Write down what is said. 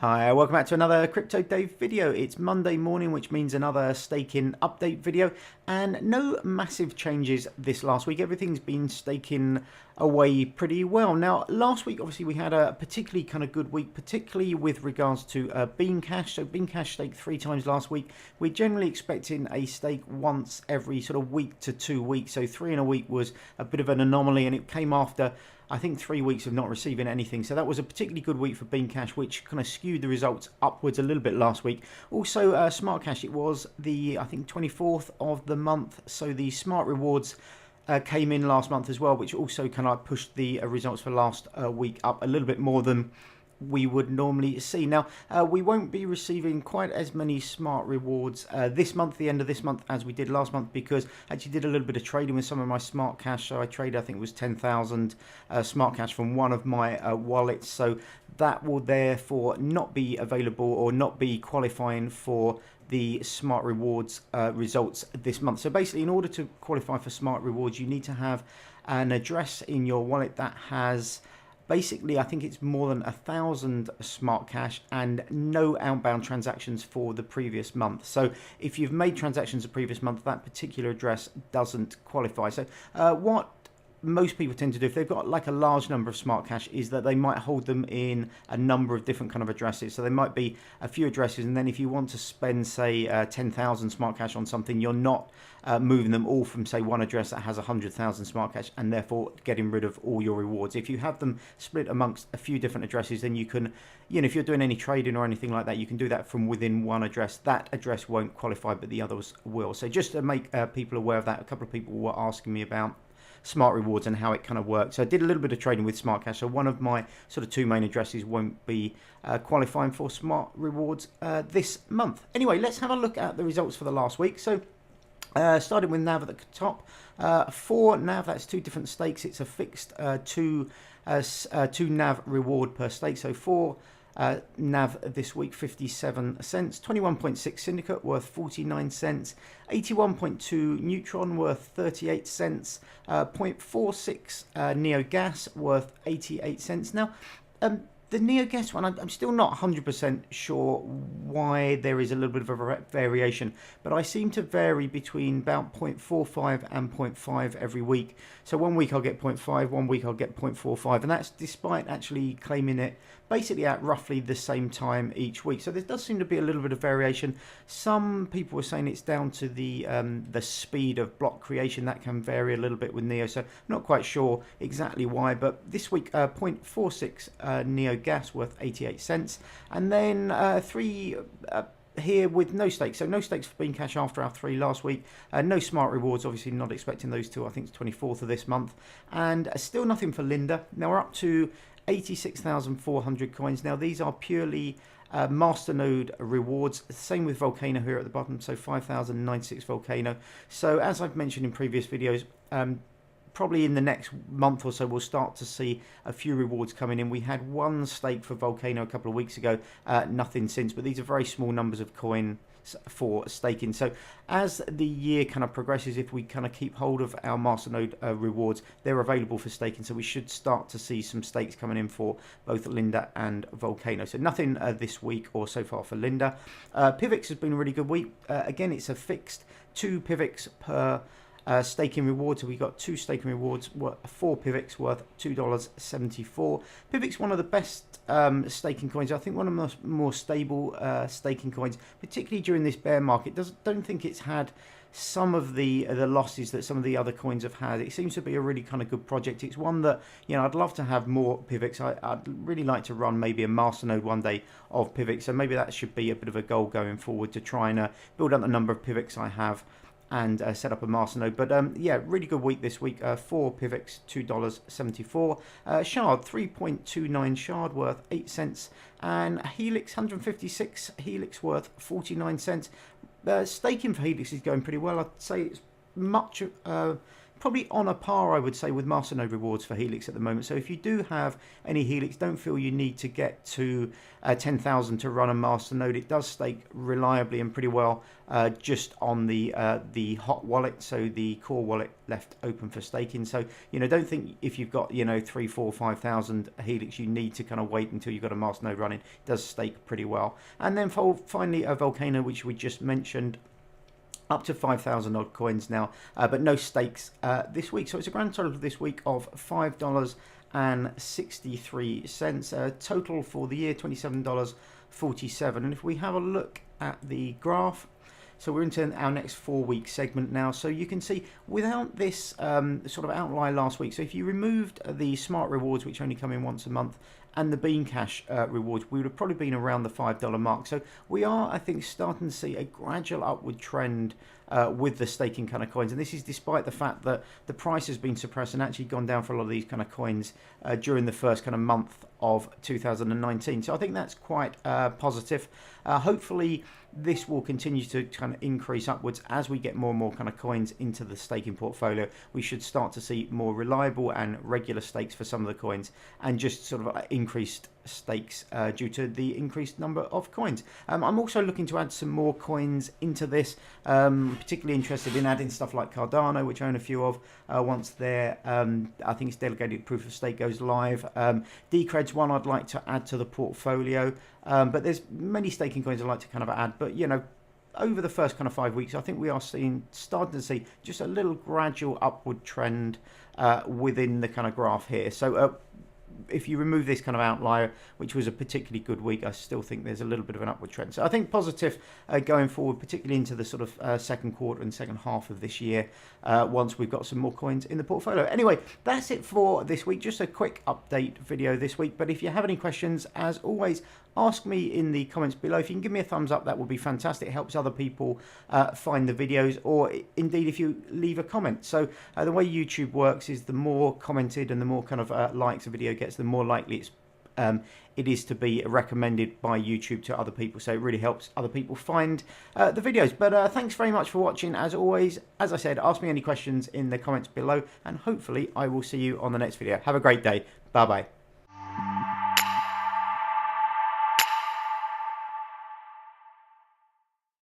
Hi, welcome back to another Crypto Dave video. It's Monday morning, which means another staking update video, and no massive changes this last week. Everything's been staking away pretty well. Now, last week, obviously, we had a particularly kind of good week, particularly with regards to BeanCash. So BeanCash staked 3 times last week. We're generally expecting a stake once every sort of week to 2 weeks. So 3 in a week was a bit of an anomaly, and it came after I think 3 weeks of not receiving anything. So that was a particularly good week for BeanCash, which kind of skewed the results upwards a little bit last week. Also, SmartCash, it was the, I think, 24th of the month. So the Smart Rewards came in last month as well, which also kind of pushed the results for last week up a little bit more than we would normally see. Now, we won't be receiving quite as many smart rewards this month, the end of this month, as we did last month, because I actually did a little bit of trading with some of my smart cash. So I traded, I think it was 10,000 smart cash from one of my wallets. So that will therefore not be available or not be qualifying for the smart rewards results this month. So basically, in order to qualify for smart rewards, you need to have an address in your wallet that has basically, I think it's more than 1,000 smart cash and no outbound transactions for the previous month. So if you've made transactions the previous month, that particular address doesn't qualify. So what most people tend to do if they've got like a large number of smart cash is that they might hold them in a number of different kind of addresses. So there might be a few addresses, and then if you want to spend, say, 10,000 smart cash on something, you're not moving them all from, say, one address that has 100,000 smart cash and therefore getting rid of all your rewards. If you have them split amongst a few different addresses, then you can, you know, if you're doing any trading or anything like that, you can do that from within one address. That address won't qualify, but the others will. So just to make people aware of that, a couple of people were asking me about smart rewards and how it kind of works. So I did a little bit of trading with SmartCash. So one of my sort of 2 main addresses won't be qualifying for smart rewards this month. Anyway, let's have a look at the results for the last week. So starting with NAV at the top, for NAV, that's 2 different stakes. It's a fixed 2 NAV reward per stake. So for NAV this week, 57 cents, 21.6 Syndicate worth 49 cents, 81.2 Neutron worth 38 cents, 0.46 Neo Gas worth 88 cents. Now, the Neo Gas one, I'm still not 100% sure why there is a little bit of a variation, but I seem to vary between about 0.45 and 0.5 every week. So 1 week I'll get 0.5, 1 week I'll get 0.45, and that's despite actually claiming it basically at roughly the same time each week. So there does seem to be a little bit of variation. Some people were saying it's down to the speed of block creation. That can vary a little bit with Neo, so I'm not quite sure exactly why, but this week 0.46 Neo Gas worth 88 cents, and then 3 here with no stakes. So no stakes for BeanCash after our 3 last week. No smart rewards, obviously not expecting those till I think it's 24th of this month, and still nothing for Linda. Now we're up to 86,400 coins. Now these are purely masternode rewards. Same with Vulcano here at the bottom, so 5,096 Vulcano. So as I've mentioned in previous videos, probably in the next month or so we'll start to see a few rewards coming in. We had 1 stake for Vulcano a couple of weeks ago, nothing since, but these are very small numbers of coin for staking. So as the year kind of progresses, if we kind of keep hold of our masternode rewards, they're available for staking, so we should start to see some stakes coming in for both Linda and Vulcano. So nothing this week or so far for Linda. PIVX has been a really good week. Again, it's a fixed 2 PIVX per staking reward. So we got 2 staking rewards, 4 PIVX worth $2.74. PIVX, one of the best staking coins. I think one of the more stable staking coins, particularly during this bear market. Don't think it's had some of the losses that some of the other coins have had. It seems to be a really kind of good project. It's one that, you know, I'd love to have more PIVX. I'd really like to run maybe a masternode one day of PIVX. So maybe that should be a bit of a goal going forward, to try and build up the number of PIVX I have and set up a masternode. But yeah, really good week this week. 4 PIVX, $2.74. Shard, 3.29 Shard worth 8 cents. And Helix, 156 Helix worth 49 cents. Staking for Helix is going pretty well. I'd say it's much probably on a par, I would say, with Masternode rewards for Helix at the moment. So if you do have any Helix, don't feel you need to get to 10,000 to run a Masternode. It does stake reliably and pretty well just on the hot wallet, so the core wallet left open for staking. So, you know, don't think if you've got, you know, 3, 4, 5,000 Helix, you need to kind of wait until you've got a Masternode running. It does stake pretty well. And then finally, a Vulcano, which we just mentioned, up to 5,000 odd coins now, but no stakes this week. So it's a grand total this week of $5.63. Total for the year, $27.47. And if we have a look at the graph, so we're into our next 4-week segment now. So you can see without this sort of outlier last week, so if you removed the smart rewards, which only come in once a month, and the BeanCash rewards, we would have probably been around the $5 mark. So we are, I think, starting to see a gradual upward trend with the staking kind of coins. And this is despite the fact that the price has been suppressed and actually gone down for a lot of these kind of coins during the first kind of month of 2019. So I think that's quite positive. Hopefully this will continue to kind of increase upwards as we get more and more kind of coins into the staking portfolio. We should start to see more reliable and regular stakes for some of the coins, and just sort of increased stakes due to the increased number of coins. I'm also looking to add some more coins into this, particularly interested in adding stuff like Cardano, which I own a few of. Once there, I think it's delegated proof of stake goes live. Decred's one I'd like to add to the portfolio, but there's many staking coins I'd like to kind of add. But, you know, over the first kind of 5 weeks, I think we are starting to see just a little gradual upward trend within the kind of graph here. So if you remove this kind of outlier, which was a particularly good week, I still think there's a little bit of an upward trend. So I think positive going forward, particularly into the sort of second quarter and second half of this year, once we've got some more coins in the portfolio. Anyway, that's it for this week. Just a quick update video this week. But if you have any questions, as always, ask me in the comments below. If you can give me a thumbs up, that would be fantastic. It helps other people find the videos, or indeed if you leave a comment. So the way YouTube works is the more commented and the more kind of likes a video gets, the more likely it is to be recommended by YouTube to other people. So it really helps other people find the videos. But thanks very much for watching. As always, as I said, ask me any questions in the comments below, and hopefully I will see you on the next video. Have a great day. Bye bye.